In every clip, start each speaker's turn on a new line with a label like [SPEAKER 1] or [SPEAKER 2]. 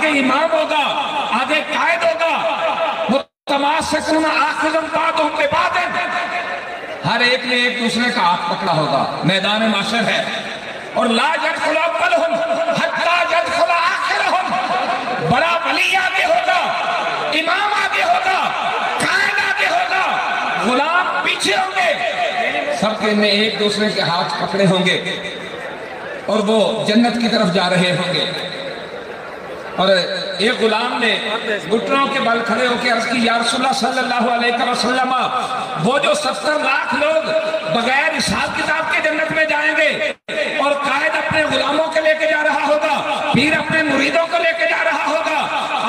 [SPEAKER 1] आगे इमाम होगा, आगे कायद होगा। हर एक ने एक दूसरे का हाथ पकड़ा होगा, मैदान माशर है। और ला यदखुल अव्वलहुम हत्ता यदखुल आखिरहुम, बड़ा वली आगे होगा, इमाम आगे होगा, कायद आगे होगा, गुलाम पीछे होंगे। सबके ने एक दूसरे के हाथ पकड़े होंगे और वो जन्नत की तरफ जा रहे होंगे। और एक गुलाम ने घुटनों के बल खड़े होकर अर्ज की, या रसूलल्लाह सल्लल्लाहु अलैहि वसल्लम, वो जो 70 लाख लोग बगैर हिसाब किताब के जन्नत में जाएंगे और कायद अपने गुलामों के लेके जा रहा होगा, पीर अपने मुरीदों को लेके जा रहा होगा,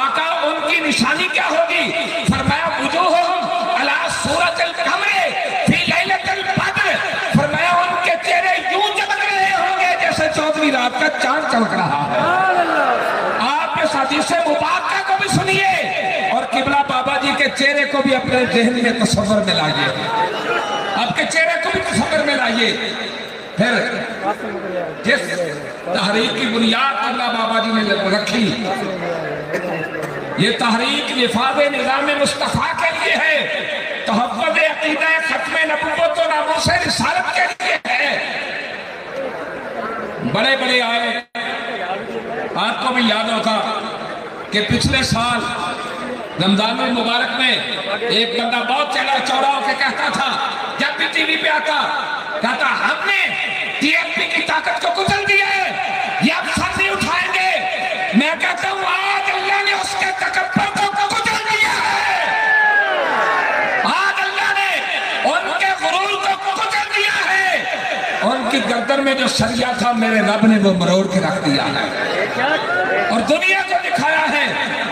[SPEAKER 1] आका उनकी निशानी क्या होगी? फरमाया वुजूहुहुम अला सूरतिल कमर फी लैलतिल बद्र, फरमाया उनके चेहरे यूं चमक रहे होंगे जैसे 14वीं रात का चांद चमक रहा है। हदीस मुबारका को भी सुनिए और किबला बाबा जी के चेहरे को भी अपने जहन में तस्वर में लाइए, आपके चेहरे को भी तस्वर में लाइए। फिर जिस तहरीक की बुनियाद किबला बाबा जी ने रखी, ये तहरीक निफाज़ निज़ाम मुस्तफ़ा के लिए है, तहफ़्फ़ुज़ अक़ीदा ख़त्म नबुव्वत व नामूस रिसालत के लिए है। बड़े बड़े आए, आपको भी याद होगा कि पिछले साल रमजान मुबारक में एक बंदा बहुत चढ़ा चौड़ा होकर कहता था, जब भी टीवी पे आता, कहता हमने टीएमपी की ताकत को कुचल दिया है, ये अब सर नहीं उठाएंगे। मैं कहता हूँ आज अल्लाह ने उसके तकब्बुर को कुचल दिया है, आज अल्लाह ने उनके गुरूर को कुचल दिया है। उनकी गर्दन में जो सरिया था मेरे रब ने वो मरोड़ के रख दिया है और दुनिया को दिखाया है।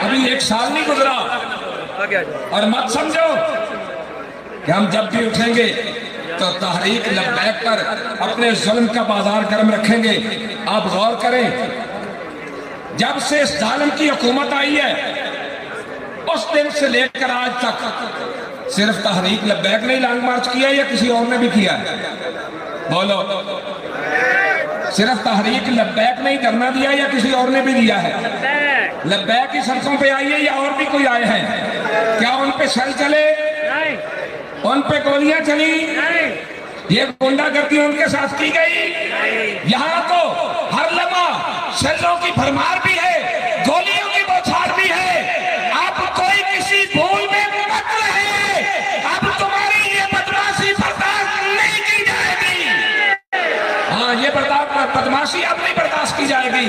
[SPEAKER 1] अभी 1 साल नहीं गुजरा और मत समझो कि हम जब भी उठेंगे तो तहरीक लब्बैक पर अपने जुल्म का बाजार गर्म रखेंगे। आप गौर करें, जब से इस जालिम की हुकूमत आई है उस दिन से लेकर आज तक सिर्फ तहरीक लब्बैक ने लॉन्ग मार्च किया या किसी और ने भी किया है? बोलो, सिर्फ तहरीक लब्बैक ने ही धरना दिया या किसी और ने भी दिया है? लब्बैक की सड़कों पे आई है या और भी कोई आए हैं? क्या उन पे शल चले? उन पे गोलियां चली? ये गुंडागर्दी उनके साथ की गई? यहाँ तो हर लम्हा शल्लों की भरमार भी है, गोलियों की बौछार भी है। अब कोई किसी भूल में मत रहे, अब तुम्हारी ये बदमाशी बर्दाश्त नहीं की जाएगी। हाँ, ये बदमाशी अब नहीं बर्दाश्त की जाएगी।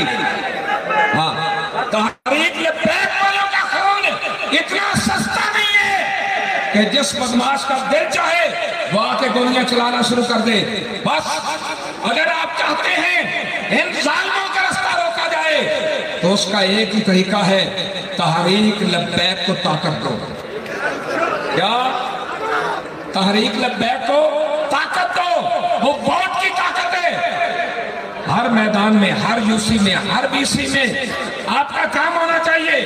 [SPEAKER 1] हाँ, तहरीक लब्बैक वालों का खून इतना सस्ता नहीं है कि जिस बदमाश का दिल चाहे वो आके गोलियां चलाना शुरू कर दे। बस अगर आप चाहते हैं इन जालिमों का रास्ता रोका जाए तो उसका एक ही तरीका है, तहरीक लब्बैक को ताकत दो। क्या? तहरीक लब्बैक को ताकत दो, वो वोट की ताकत है। हर मैदान में, हर यूसी में, हर बीसी में आपका काम होना चाहिए।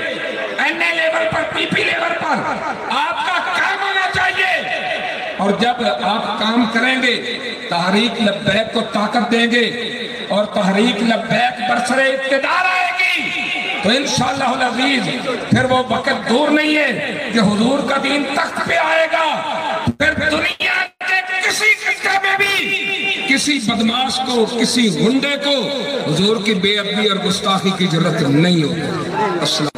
[SPEAKER 1] एनए लेवल पर, पीपी लेवल पर आपका काम होना चाहिए। और जब आप काम करेंगे तहरीक लब्बैक को ताकत देंगे और तहरीक लब्बैक बरसरे इक़्तिदार आएगी तो इंशाअल्लाह अल अज़ीज़ फिर वो वक्त दूर नहीं है कि हुजूर का दीन तख्त पे आएगा। फिर दुनिया के किसी खित्ते में भी किसी बदमाश को, किसी गुंडे को हुजूर की बेअदबी और गुस्ताखी की जरूरत नहीं होगी। अस्सलाम।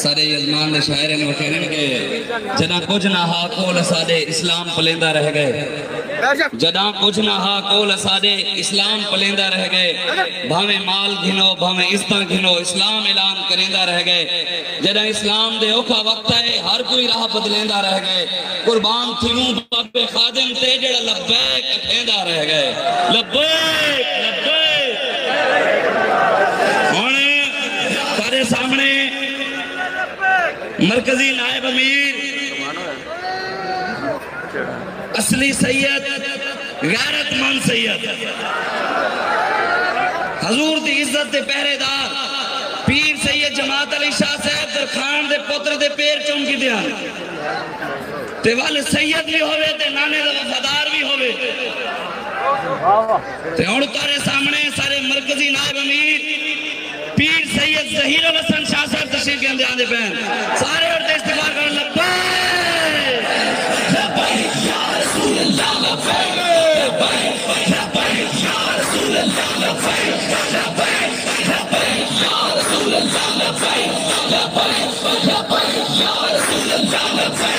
[SPEAKER 2] सारे यजमान ने शायर ने कहने के जदा कुछ ना हा कोल साडे इस्लाम पलेंदा रह गए, जदा कुछ ना हा कोल साडे इस्लाम पलेंदा रह गए। भावे माल घिनो, भावे इज्जत घिनो, इस्लाम ऐलान करेंदा रह गए। जदा इस्लाम दे औखा वक्त है हर कोई राह बदलेंदा रह गए। कुर्बान थियूं बाबे खादिम ते जेड़ा लब्बैक कहंदा रह गए। लब्बैक लब्बैक। हुण सारे सामने मरकजी नायब अमीर, असली सैयद, गैरतमंद सैयद, हजूर दी इज्जत दे पहरेदार पीर सैयद जमात अली शाह साहब दरखान दे पुत्र दे पैर चमकी दिया ते वल सैयद भी होवे ते नाने दा वफादार भी होवे ते हुण तारे सामने सारे मरकजी नायब अमीर पीर सैयद ज़हीर उल हसन शाह साहब तशरीफ लेंदे आंदे पैन सारे और ते इस्तिगफार करन लब्बैक लब्बैक या रसूल अल्लाह लब्बैक लब्बैक लब्बैक या रसूल अल्लाह लब्बैक लब्बैक लब्बैक या रसूल अल्लाह लब्बैक लब्बैक लब्बैक या रसूल अल्लाह लब्बैक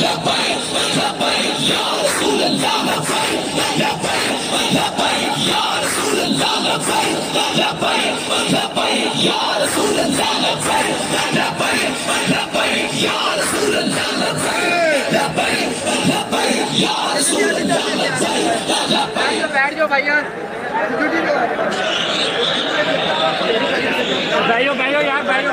[SPEAKER 2] लब्बैक लब्बैक या रसूल अल्लाह लब्बैक लब्बैक लब्बैक या रसूल अल्लाह लब्बैक लब्बैक लब्बैक या रसूल अल्लाह लब्बैक लब्बैक लब्बैक या रसूल अल्लाह लब्बैक लब्बैक लब्बैक या रसूल अल्लाह लब्बैक लब्बैक लब्बैक या रसूल अल्लाह लब्बैक
[SPEAKER 3] बैठ जाओ भैया भाइयों यार भाइयों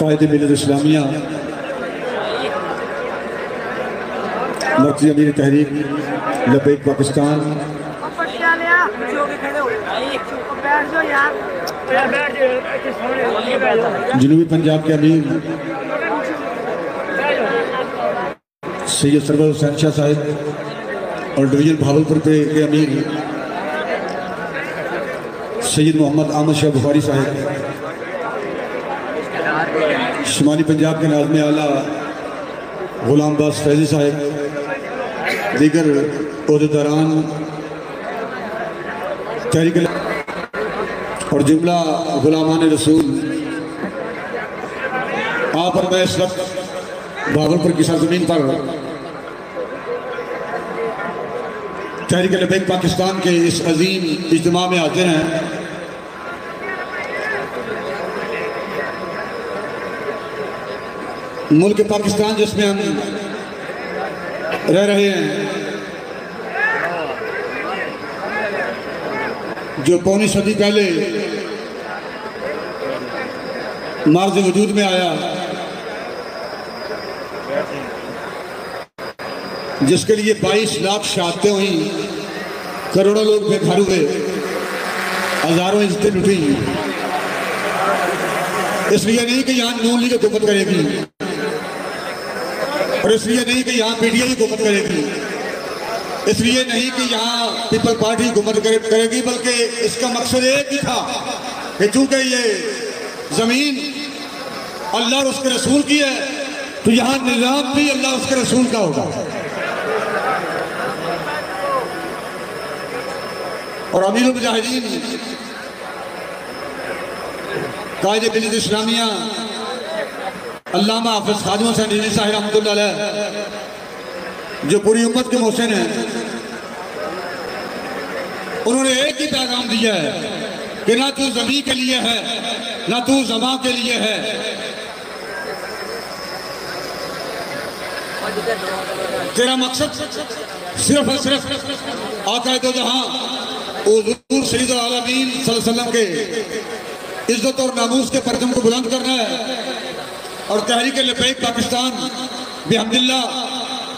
[SPEAKER 4] कायदे मिलत इस्लामिया मर्कज़ी अमीर तहरीक लबैक पाकिस्तान जनूबी पंजाब के अमीर सैयद सरवर हुसैन शाह साहब और डिवीजन भावलपुर के अमीर सैयद मोहम्मद अहमद शाह बुखारी साहब शुमाली पंजाब के नाज़िम आला गुलाम बास फैज़ी साहब दीगर ओहदेदारान तहरीक और जुमला गुलामान रसूल आप और मैं इस वक्त भागलपुर की सरजमीन पर तहरीक लबैक पाकिस्तान के इस अजीम इज्तिमा में हाज़िर हैं। मुल्क पाकिस्तान जिसमें हम रह रहे हैं, जो पौनी सदी पहले मार्ज वजूद में आया, जिसके लिए 22 लाख शहादतें हुई, करोड़ों लोग बेघर हुए, हजारों इज्जतें लुटी। इसलिए नहीं कि यहाँ नून लीग हुकूमत करेगी और इसलिए नहीं कि यहाँ पीटीआई हुकूमत करेगी, इसलिए नहीं कि यहाँ पीपल पार्टी हुकूमत करेगी, बल्कि इसका मकसद एक ही था कि चूंकि ये जमीन अल्लाह और उसके रसूल की है, तो यहाँ निज़ाम भी अल्लाह उसके रसूल का होगा। और अमीरुल मुजाहिदीन कायदे मिल्लत इस्लामिया अल्लामा हाफिज़ खादिम हुसैन रिज़वी साहब रहमतुल्लाह अलैह, जो पूरी उम्मत के मोहसिन हैं, उन्होंने एक ही पैगाम दिया है कि ना तू ज़मीं के लिए है, ना तू ज़मां के लिए है। तेरा मकसद सिर्फ और सिर्फ आका दो जहां हुज़ूर सय्यदुल आलमीन सल्लल्लाहु अलैहि वसल्लम के इज्जत और नामूस के परचम को बुलंद करना है। और तहरीक लबैक पाकिस्तान बिहम्दिल्लाह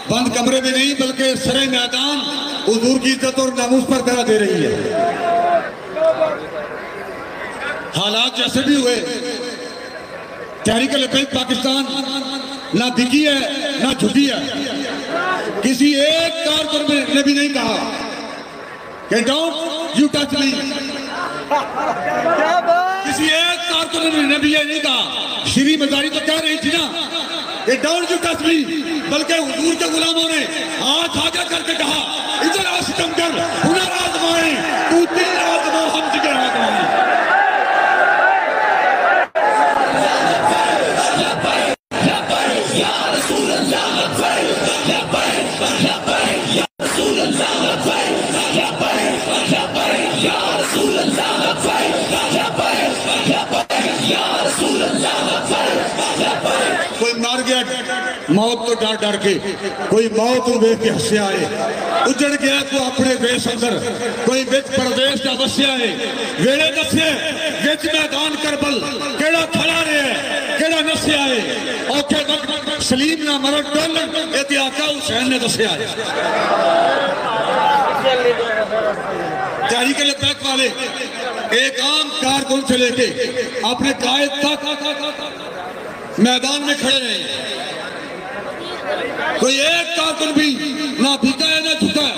[SPEAKER 4] बंद कमरे में नहीं बल्कि सरे मैदान हुज़ूर की इज्जत और नामूस पर पहरा दे रही है। हालात जैसे भी हुए, तहरीक लबैक पाकिस्तान ना दिखी है
[SPEAKER 5] ना झुकी है। किसी एक कारकुन ने भी नहीं कहा कि डोंट यू टच मी। किसी एक कारकुन ने भी ये नहीं कहा। श्री मजारी तो कह रही थी ना कि डोंट यू टच मी, बल्कि हुजूर के गुलामों ने हाथ आगे करके कहा इधर आ सितमगर, हुनर आजमाए, तू तीर आजमा, हम जिगर आजमाए। कोई मर गया मौत तो डर डर के, कोई मौत को वेख के हस्या है। उजड़ गया को अपने देश अंदर, कोई विच प्रदेश का बसिया है। वेले दसे विच मैदान करबल केड़ा खड़ा रहे, केड़ा नसिया है। औखे वक्त सलीम ना मरद डोलन ये आका हुसैन ने दसिया है। तहरीक लब्बैक वाले एक आम कारकुन से लेके अपने कायद तक मैदान में खड़े रहे। कोई एक कारकुन भी ना भीगा है ना झुका है।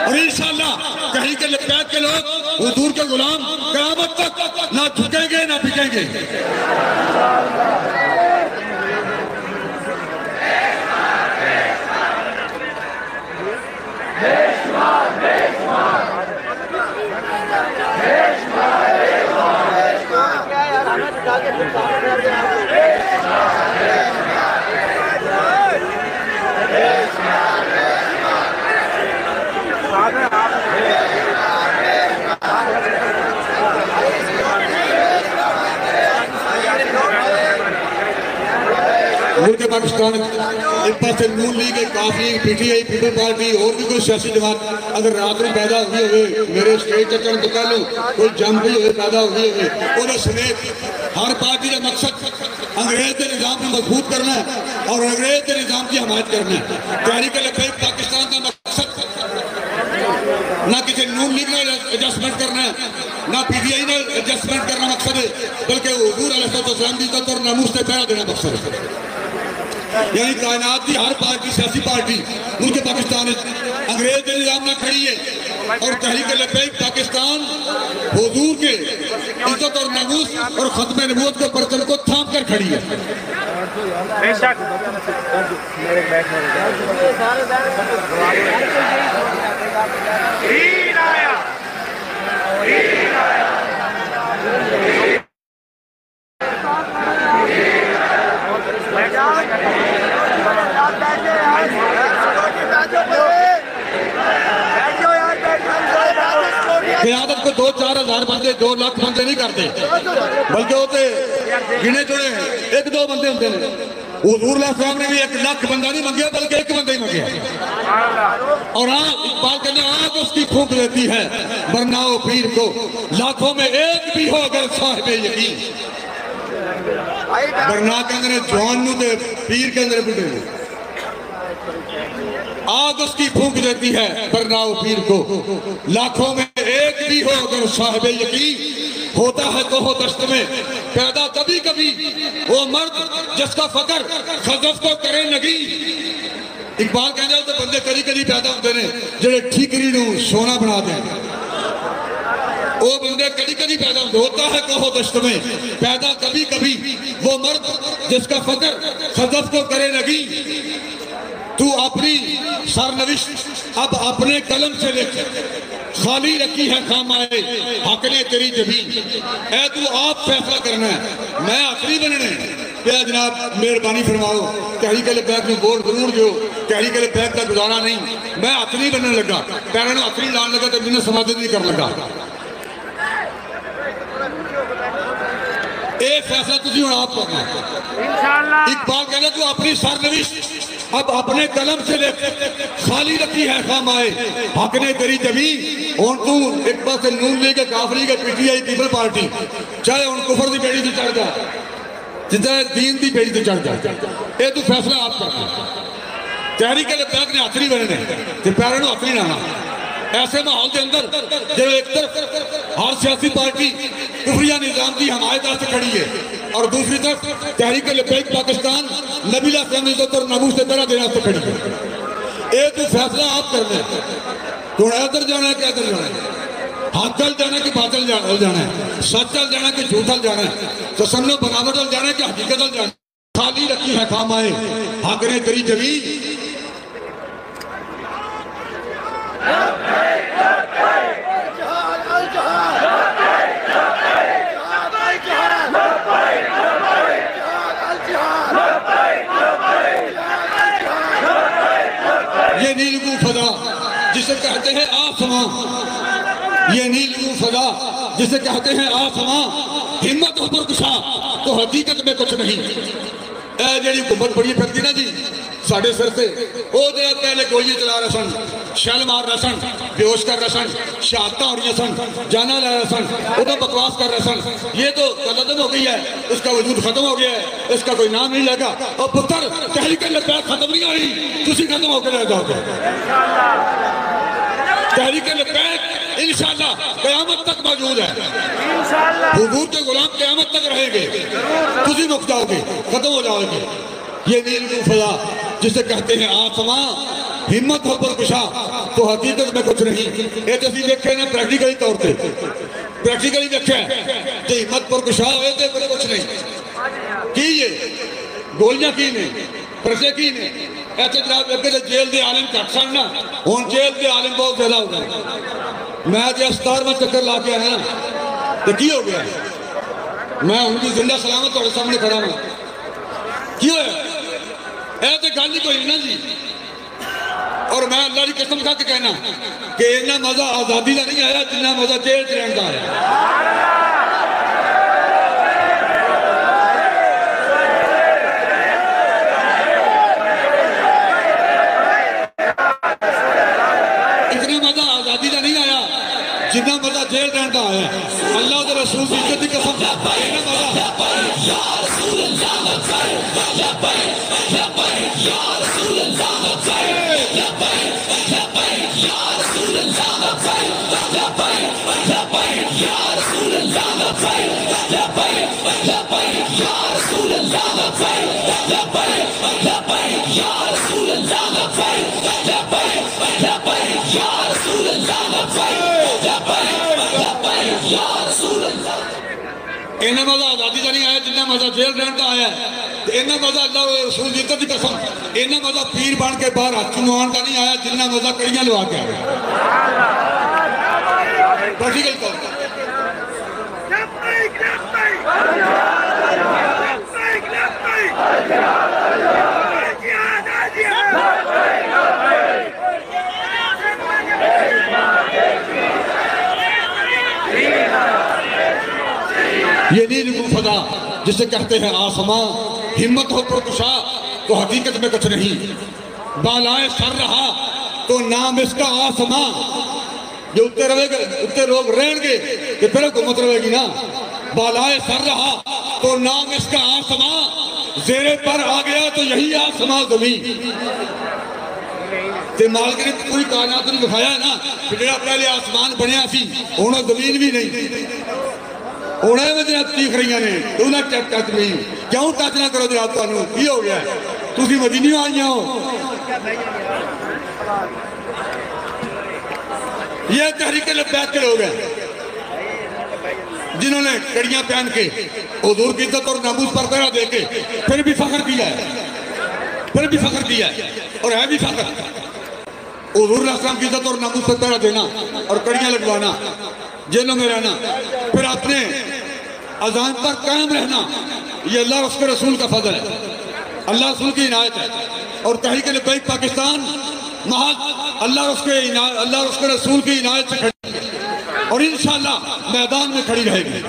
[SPEAKER 5] और इंशाअल्लाह तहरीक लब्बैक के लोग हुजूर के गुलाम क़यामत तक ना झुकेंगे ना बिकेंगे। मुल्क पाकिस्तान एक पास नून लीग, काफ लीग, पीटीआई, पीपल पार्टी और भी कोई सियासी जमात अगर रात में पैदा हुई हो, मेरे स्टेज चक्कर तो कह लो कोई जम भी हो पैदा हुई हो समेत हर पार्टी का मकसद अंग्रेज के निज़ाम को मजबूत करना है और अंग्रेज के निज़ाम की हमायत करना है। तहरीक लब्बैक पाकिस्तान का मकसद ना किसी नून लीग ने एडजस्टमेंट करना है, ना पीटीआई ने एडजस्टमेंट करना मकसद है, बल्कि हुजूर अलैहिस्सलाम की इज्जत और नामूस से पहरा देना मकसद है। यानी कायनात की हर पार्टी, सियासी पार्टी मुल्क पाकिस्तान अंग्रेज के निज़ाम में खड़ी है और तहरीक लब्बैक पाकिस्तान हुजूर के इज्जत और नामूस और खत्म नबूवत के परचम को थाम कर खड़ी है। क़यादत को 2-4 हज़ार बंदे 2 लाख बंदे नहीं करते, बल्कि होते गिने चुने 1-2 बंदे होते हैं। हुजूर ने भी 1 लाख बंदा नहीं मंगे, बल्कि 1 बंदा ही मंगे। और हाँ, इकबाल कहने आग उसकी फूंक देती है बरनाओ पीर को, लाखों में एक भी हो अगर साहिबे यकीन। बरना के अंदर जवान नू ते पीर के अंदर बुढ़े आग उसकी फूंक देती है बरनाओ पीर को, लाखों में एक भी हो अगर साहिबे यकीन। होता है तो हो दस्त में पैदा कभी कभी वो मर्द जिसका फकर खजफ को करे नगी। इकबाल कहने तो बंदे करी करी पैदा होते हैं जेड़े ठीकरी नू सोना बना दें। वो बंदे कभी कभी पैदा होता है कहो दस्त में पैदा कभी कभी वो मर्द जिसका फकर खजफ को करे लगी। तू अपनी सरनविश अब अपने कलम से लिख, खाली रखी है खामाए हक ने तेरी जबीन। ऐ तू आप फैसला करना है, मैं आखिरी बनने क्या जनाब मेहरबानी फरमाओ। तहरीक लब्बैक में वोट जरूर दो, तहरीक लब्बैक का गुजारा नहीं। मैं आखिरी बनने लगा, पैरों आखिरी लाने लगा तो मैंने समाधि नहीं कर लगा। एक फैसला तुझे आप करना। इकबाल कहना तू अपनी सरनविश अब अपने कलम से ले, खाली रखी है खामाए हक ने तेरी जमीन। और तू एक पास नून लीग, काफरी के, पीटीआई, पीपल पार्टी, चाहे उन कुफर की बेड़ी से चढ़ जा, चाहे दीन की बेड़ी से चढ़ जा, ये तू फैसला आप करना। तहरीक लब्बैक ने आखिरी बनने पैरों आखिरी लाना। ऐसे माहौल के अंदर जब एक तरफ हर सियासी पार्टी कुफरिया निजाम की हमायत से खड़ी है, और दूसरी तरफ तहरीक लब्बैक पाकिस्तान नबी इज्जत और नबूस से तरह देना तो खड़ी है। ये तो फैसला आप कर लें, तो इधर जाना है कि इधर जाना है, हक चल जाना है कि बादल जाना है, सच चल जाना है कि झूठ चल जाना है, तो समझो बनावट चल जाना है कि हकीकत चल जाना है। खाली रखी है खामाए हक ने तेरी जमीन, ये नीलगू फजा जिसे कहते हैं आसमां, ये नीलगू फजा जिसे कहते हैं आसमां, हिम्मत हो पर कुछ तो हकीकत में कुछ नहीं। जी हुकूमत बड़ी फिरती ना जी साढ़े सिर से, वो जरा पहले गोली चला रहे सन, शल मार रहे सन, बेहोश कर रहे सन, शहादत हो रही सन, जाना ला रहे सन, उधर बकवास कर रहे सन। ये तो गलत हो गई है, इसका वजूद खत्म हो गया है, इसका कोई नाम नहीं लगा। और पुत्र तहरीक लब्बैक खत्म नहीं हुई, तुसी खत्म होकर रह जाओगे। तहरीक लब्बैक इंशाअल्लाह क़यामत तक मौजूद है, हुजूर के गुलाम क़यामत तक रहेंगे, तुसी रुक जाओगे, खत्म हो जाओगे। ये नीलगू फजा जिसे कहते हैं आसमां, हिम्मत हो पर कुशा तो हकीकत में कुछ नहीं। ये तो अभी देखे ना प्रैक्टिकली तौर पर, प्रैक्टिकली देखे तो हिम्मत पर कुशा हुए तो कुछ नहीं की। ये गोलियां की ने, परसे की ने, ऐसे जनाब अगे तो जेल के आलम घट सन ना, हुण जेल के आलम बहुत ज्यादा हो गए। मैं जो 17वां चक्कर ला के आया तो की हो गया, मैं उनकी जिंदा सलामत तुम्हारे सामने खड़ा हूं, की होया? ऐ तो गल ही कोई ना जी। और मैं अल्लाह की कसम खा के कहना कि इन्ना मजा आजादी का नहीं आया जिन्ना मजा जेल च रहने का आया। इतना मजा आजादी का नहीं आया जितना मजा जेल रहने का आया। अल्लाह के रसूल की इज्जत की कसम, इन्ना मजा आजादी का नहीं आया जिन्ना मजा जेल रहने का आया। इन्ना मजा अल्लाह रसूल की इज्जत की कसम, इन्ना मजा पीर बन के बाहर हाथ चुमान का नहीं आया जिन्ना मजा कड़ियां लगा के आया। ये नीलगू फजा जिसे कहते हैं आसमां, हिम्मत हो पर कुशा तो हकीकत में कुछ नहीं। बालाए सर रहा तो नाम इसका आसमां, जो उत्ते रहेगा उत्ते लोग रहेंगे कि फिर हुकूमत रहेगी ना। बालाए सर रहा तो नाम इसका आसमां, जेरे पर आ गया तो यही आसमां जमीन। ते मालिक ने पूरी कायनात में दिखाया है ना कि जो पहले आसमान बनया सी हुण जमीन भी नहीं, हुण चीख रही ने तू ना टच नहीं, क्यों टच ना करो जनाब, तुहानू की हो गया, तुसी मदीने आई हो। ये तहरीक लब्बैक के लोग हैं जिन्होंने कड़ियां पहन के हुजूर की इज्जत और नामूस पर पहरा दे के फिर भी फख्र किया है, फिर भी फख्र किया है और है भी फख्र। हुजूर अस्सलाम की इज्जत और नामूस पर पहरा देना और कड़ियां लगवाना, जेलों में रहना, फिर अपने अज़ान पर कायम रहना, ये अल्लाह उसके रसूल का फजल है, अल्लाह रसूल की इनायत है। और तहरीक लब्बैक पाकिस्तान महज अल्लाह उसके रसूल की इनायत से खड़ी और इंशाअल्लाह मैदान में खड़ी रहेगी।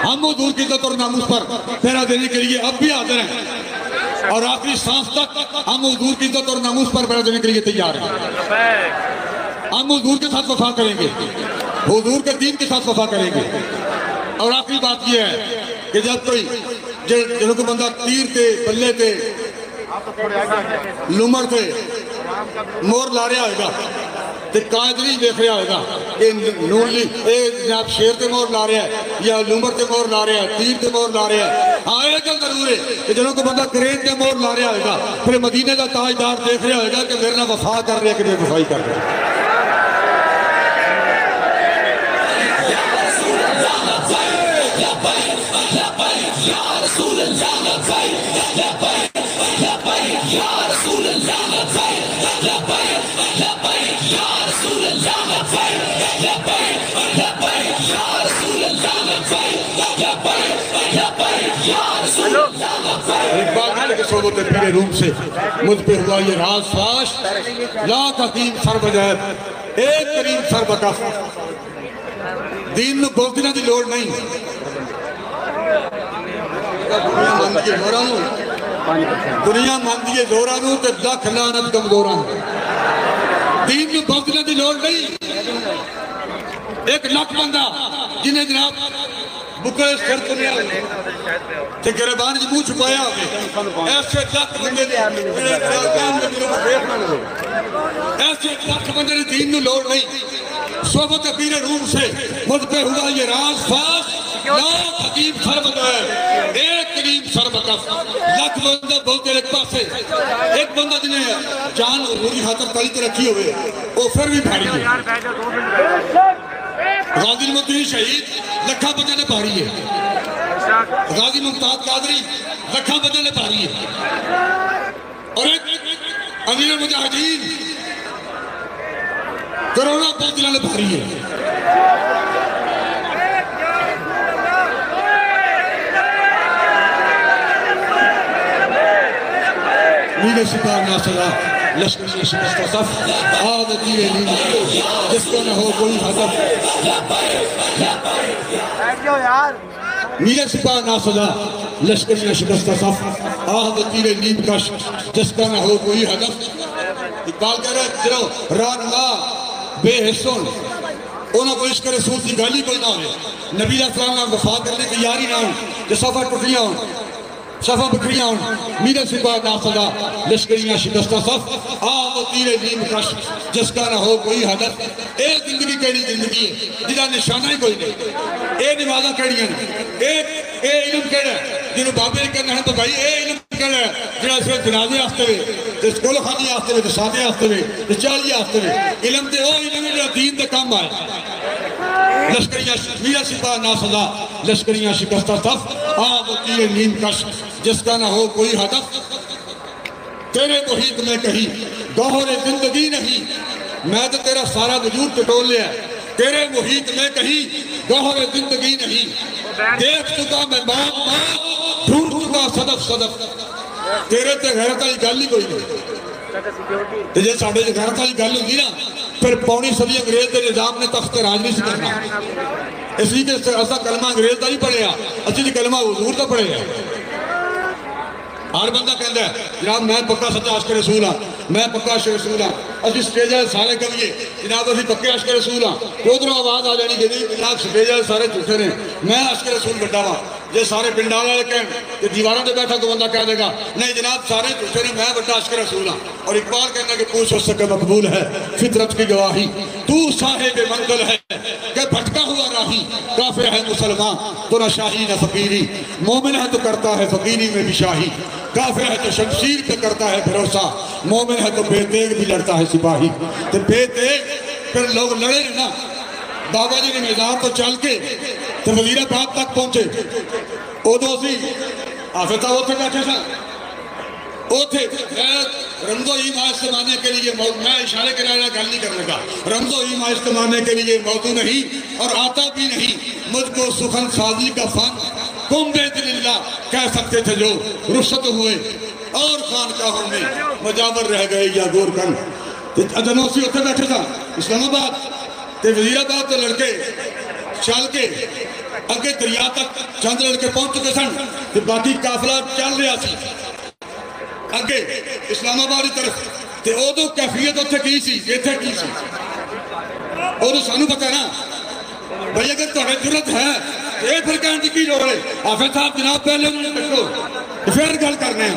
[SPEAKER 5] हम हुजूर की इज्जत और नामूस पर पहरा देने के लिए अब भी हाजिर हैं और आखिरी सांस तक हम हुजूर की इज्जत और नामूस पर पहरा देने के लिए तैयार हैं। हम हुजूर के साथ वफा करेंगे, हुजूर के दीन के साथ वफा करेंगे। और आखिरी बात यह है कि जब कोई जो बंदा तीर थे, बल्ले थे, लुमर थे, मोर ला रहा होगा तो कायद नहीं देख रहा होगा ये नून ली ये जनाब शेर ते मोहर ला रहा है या लूमर ते मोहर ला रहा है तीर ते मोहर ला रहा है। हाँ ये गल जरूर है कि जो को बंदा करेन ते मोहर ला रहा होगा फिर मदीने का ताजदार देख रहा होगा कि मेरे नाल वफा कर रहा है कि बेवफाई कर रहा है। सोबत पीरे रूम से मुझ पे हुआ ये राज फाश लाख हकीम सर बजैब एक करीम सर बकफ दीन नूं बोलदियां दी लोड़ नहीं दुनिया मंदी है जोरा नूं ते लख लानत कमजोरां दीन नूं बोलदियां दी लोड़ नहीं। एक लख बंदा जिन्हें जनाब बुकले सिर तुनिया ते गिरबान च मुंह छुपाया ऐसे लख बंदे ऐसे लख बंदे ने दीन नूं लोड़ नहीं। सोबत पीरे रूम से मुझ पे हुआ ये राज फाश लाख हकीम सर बजैब एक करीम सर बकफ लख बंदा बोलते एक पासे एक बंदा जिन्हें जान पूरी खातर तली ते रखी होवे वो फिर भी भारी है। गाजी मुमताज शहीद लखा बंदे ने भारी है। गाजी मुमताज कादरी लखा बंदे ने भारी है और एक अमीर मुजाहिदीन करोड़ों बंदे ने भारी है। नीले सितार नासरा लश्कर की शिकस्त सफ आद तीरे नीले जिसका न हो कोई हदफ नीले सितार नासरा लश्कर की शिकस्त सफ आद तीरे नीम कश जिसका न हो कोई हदफ। इकबाल कह रहे चलो रानुमा बेहिस्सों उन्होंने को इश्क रसूल की गाली कोई ना हो नबी अलैहिस्सलाम नाल वफा करने की यारी ना हो जो सफा टुटियां हो सफा बिखरियां हो मीरे सिपा नासदा लश्करियां शिकस्ता सफ आग तीरे नीम कश जिसका ना हो कोई हदफ। ए जिंदगी केड़ी जिंदगी है जिदा निशाना ही कोई नहीं। ए नमाज़ां केड़ियां ने ए इल्म केड़ा जिन्हों बाबे ने कहना है तो भाई ए इल्म केड़ा जिहड़ा सिर्फ जनाजे वास्ते वे ते स्कूल खाने वास्ते वे ते सादे वास्ते वे ते चाली वास्ते वे इल्म ते ओ इल्म जिहड़ा दीन दे काम आए। लश्करियां मीरा सिपा नासदा लश्करियां शिकस्ता सफ आग तीरे नीम कश जिसका ना हो कोई हदफ। तेरे मुहीत में कहीं गौहरे जिंदगी नहीं मैं तो तेरा सारा वजूद टटोल लिया तेरे मुहीत में कहीं गौहरे जिंदगी नहीं देख चुका मैं मौत ढूंढ चुका सदफ सदफ तेरे ते गैरत वाली गल ही कोई नहीं। जे साडे गैरत वाली गल होंदी ना फिर पौनी सदी अंग्रेज के निजाम ने तख्त राज नहीं करना इसलिए असा कलमा अंग्रेज का नहीं पढ़िया असि कलमा हुजूर का पढ़िया। हर बंदा कहता है जनाब मैं पक्का सच्चा आशिक रसूल हाँ मैं पक्का आशिक रसूल हाँ असि स्टेज सारे कविए जनाब असि पक्के आशिक रसूल हाँ उधरों आवाज आ जानी कि जनाब स्टेज सारे झूठे ने मैं आशिक रसूल बड़ा वा जे सारे पिंडा वाले कहें कि दीवारों पर बैठा तो बंदा कह देगा नहीं जनाब सारे झूठे ने मैं बड़ा आशिक रसूल हाँ। और इकबाल कहना कि पूछ उससे मकबूल है फितरत की गवाही तू साहिब मंजिल है कि भटका हुआ राही काफिर है मुसलमान तो न शाही न फकीरी मोमिन है तो करता है फकीरी में भी शाही काफिर है तो शमशीर पे करता है भरोसा मोमिन है तो बेतेग भी लड़ता है सिपाही। तो बेतेग फिर लोग लड़े ना बाबा जी ने मैदान तो चल के तो वजीराबाद तक पहुंचे उदों असी हाफिज साहब उत्थे बैठे सन उथे रमजो ईमा इस्तेमाने के लिए मैं इशारे कराया गल नहीं करने का रमजो ईमा इस्तेमाने के लिए मौजू नहीं और आता भी नहीं मुझको सुखन साजी का फन तुम बेदिल्ला कह सकते थे जो रुखसत हुए और खानकाहों में मजावर रह गए या गोरकन जनोसी उत्थे बैठे था इस्लामाबाद ते वजीराबाद तो लड़के चल के अगे दरिया तक चंद लड़के पहुंच चुके सन ते बाकी काफिला चल रहा सी अगे इस्लामाबाद की तरफ ते उदों कैफियत उत्थे की सी इत्थे की सी उदों सानू पता ना भाई अगर तुहाडे जरूरत है ये फिर कहने की लोड़ है हाफिज साहब जनाब पहले उन्होंने देखो फिर गल करने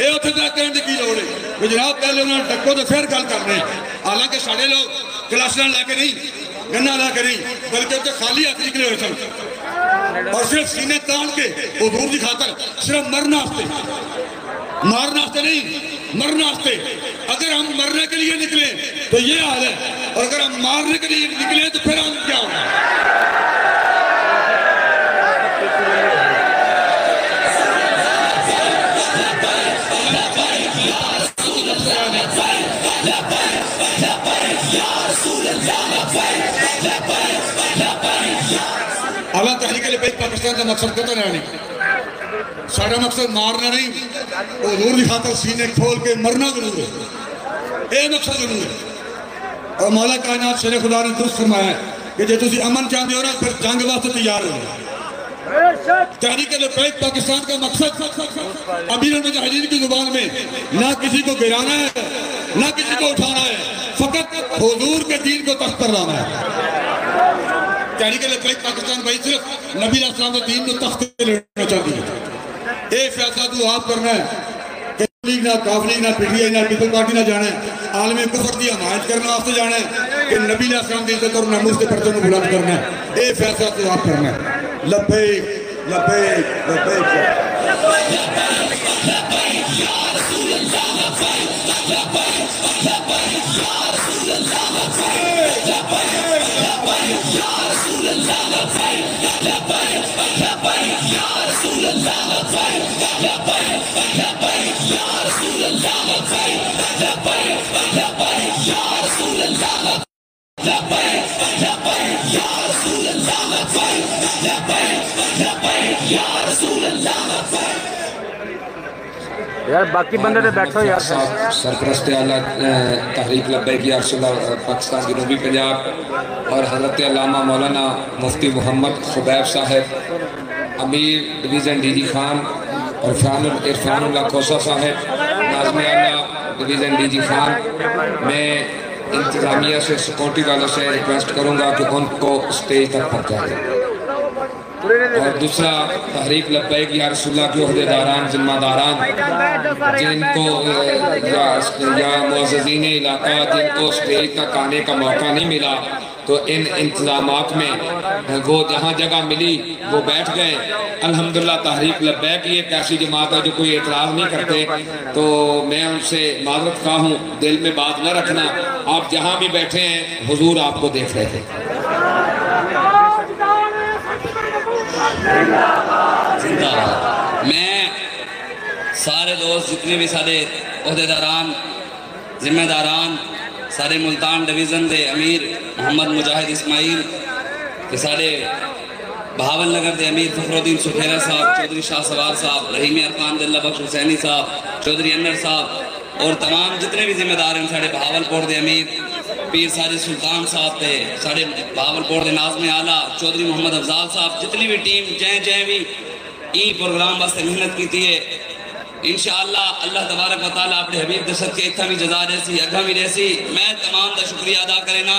[SPEAKER 5] ये उत्थे कहने की लोड़ है जनाब पहले उन्होंने डको तो फिर गल करने हालांकि साडे लोग क्लासन लाके नहीं, गन्ना लाके नहीं, बल्कि उसके खाली हाथ निकले हुए सन और सिर्फ सीने तान के हुजूर की खातर सिर्फ मरना नहीं, मरना। अगर हम मरने के लिए निकले तो ये हाल है, और अगर हम मारने के लिए निकले तो फिर हम क्या होगा। अल्लाह तहरीक लिबाइस पाकिस्तान का मकसद कतल है नहीं, सारा मकसद मारना नहीं, हुजूर की खातर सीने खोल के मरना जरूर है, ये मकसद जरूर है। और मौला कायनात शेर खुदा ने दुरुस्त फरमाया कि जो तुम अमन चाहते हो ना फिर जंग वास्ते तैयार हो। तहरीक लिबाइस पाकिस्तान का मकसद अमीर मुजाहिदीन की जुबान में ना किसी को गिराना है ना किसी को उठाना है, फकत हुजूर के दीन को तख्त पर लाना है। तहरीक लिबाइस पाकिस्तान भाई सिर्फ नबी अलैहिस्सलाम के दीन को तख्त पे लेना चाहती है। ये फैसला तो आप करना है कि लीग ना काफ लीग ना पीटीआई ना पीपल पार्टी ना जाना है, आलमी कुफर की हमायत करने वास्ते जाना है कि नबी अलैहिस्सलाम की इज्जत और नामूस के पर्चों को बुलंद करना है। ये फैसला तो आप करना है। लब्बैक लब्बैक लब्बैक
[SPEAKER 3] यार बाकी बंदे तो बैठो यार।
[SPEAKER 1] सरपरस्त आला तहरीक लब्बैक या रसूलल्लाह पाकिस्तान जनूबी पंजाब और हज़रत अल्लामा मौलाना मुफ्ती मोहम्मद खुबैब साहब, अमीर डिवीज़न डीजी खान और इरफानुल्लाह खोसा साहब, नाज़िम आला डिवीज़न डीजी खान, मैं इंतज़ामिया से सिक्योरिटी वालों से रिक्वेस्ट करूँगा कि उनको स्टेज तक पहुँचाएं। और दूसरा तहरीक लब्बैक या रसूलल्लाह के ओहदेदारान जिम्मेदारान जिनको या मुअज़्ज़िज़ीन इलाका जिनको स्टेज तक आने का मौका नहीं मिला, तो इन इंतज़ामात में वो जहाँ जगह मिली वो बैठ गए। अल्हम्दुलिल्लाह तहरीक लब्बैक ये एक ऐसी जमात है जो कोई एतराज़ नहीं करते, तो मैं उनसे माज़रत खा हूँ, दिल में बात न रखना। आप जहाँ भी बैठे हैं हुजूर आपको देख रहे थे।
[SPEAKER 2] मैं सारे दोस्त जितने भी सारे ओहदेदारान जिम्मेदारान सारे मुल्तान डिवीज़न के अमीर मोहम्मद मुजाहिद इस्माइल के सारे बहावल नगर के अमीर फखरुद्दीन सुखेरा साहब, चौधरी शाह सवार साहब, रहीम अरकान दिल्ला बख्श हुसैनी साहब, चौधरी अनवर साहब और तमाम जितने भी जिम्मेदार हैं, साढ़े बहावलपुर के अमीर पीर साजिद सुल्तान साहब थे, साढ़े बहावलपुर के नाज़िम आला चौधरी मोहम्मद अफजाल साहब, जितनी भी टीम जै भी ई प्रोग्राम वास्ते मेहनत की है, इंशाअल्लाह अल्लाह तबारक व तआला अपने हबीब दे सदके इत्था भी जज़ा देसी, अगा भी देसी। मैं तमाम का शुक्रिया अदा करेना।